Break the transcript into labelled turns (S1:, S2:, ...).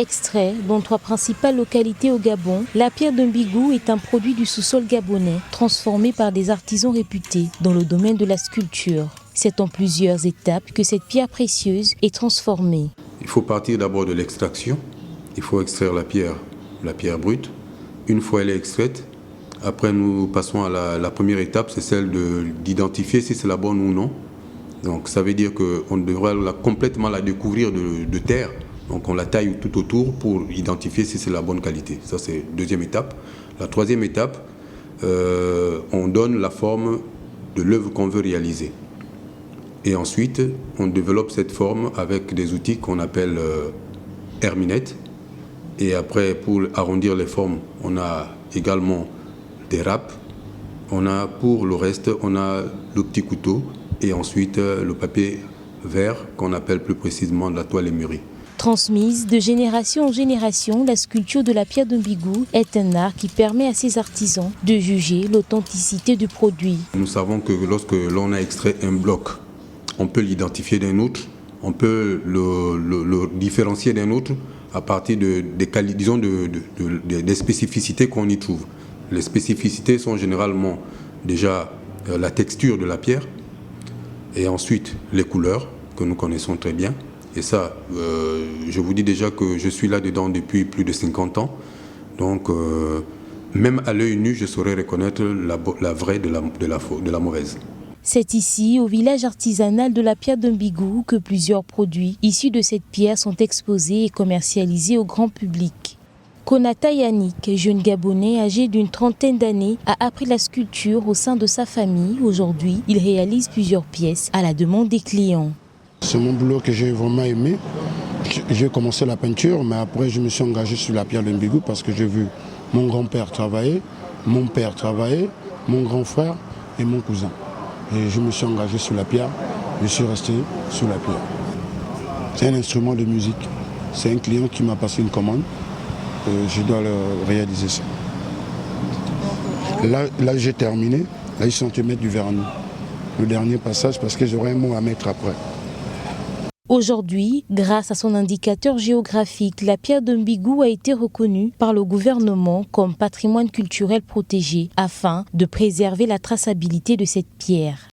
S1: Extrait dans 3 principales localités au Gabon, la pierre de Mbigou est un produit du sous-sol gabonais transformé par des artisans réputés dans le domaine de la sculpture. C'est en plusieurs étapes que cette pierre précieuse est transformée.
S2: Il faut partir d'abord de l'extraction. Il faut extraire la pierre brute. Une fois elle est extraite, après nous passons à la première étape, c'est celle d'identifier si c'est la bonne ou non. Donc ça veut dire qu'on devrait complètement la découvrir de terre. Donc on la taille tout autour pour identifier si c'est la bonne qualité. Ça c'est la deuxième étape. La troisième étape, on donne la forme de l'œuvre qu'on veut réaliser. Et ensuite, on développe cette forme avec des outils qu'on appelle herminettes. Et après, pour arrondir les formes, on a également des râpes. Pour le reste, on a le petit couteau et ensuite le papier vert qu'on appelle plus précisément la toile émurée.
S1: Transmise de génération en génération, la sculpture de la pierre de Mbigou est un art qui permet à ses artisans de juger l'authenticité du produit.
S2: Nous savons que lorsque l'on a extrait un bloc, on peut l'identifier d'un autre, on peut le différencier d'un autre à partir des spécificités qu'on y trouve. Les spécificités sont généralement déjà la texture de la pierre et ensuite les couleurs que nous connaissons très bien. Et ça, je vous dis déjà que je suis là-dedans depuis plus de 50 ans. Donc, même à l'œil nu, je saurais reconnaître la vraie de la mauvaise.
S1: C'est ici, au village artisanal de la pierre de Mbigou, que plusieurs produits issus de cette pierre sont exposés et commercialisés au grand public. Konata Yannick, jeune Gabonais âgé d'une trentaine d'années, a appris la sculpture au sein de sa famille. Aujourd'hui, il réalise plusieurs pièces à la demande des clients.
S3: C'est mon boulot que j'ai vraiment aimé. J'ai commencé la peinture, mais après je me suis engagé sur la pierre de Mbigou parce que j'ai vu mon grand-père travailler, mon père travailler, mon grand frère et mon cousin. Et je me suis engagé sur la pierre, je suis resté sur la pierre. C'est un instrument de musique. C'est un client qui m'a passé une commande. Je dois réaliser ça. Là j'ai terminé. Là ils sont en train de mettre du vernis. Le dernier passage parce que j'aurai un mot à mettre après.
S1: Aujourd'hui, grâce à son indicateur géographique, la pierre de Mbigou a été reconnue par le gouvernement comme patrimoine culturel protégé afin de préserver la traçabilité de cette pierre.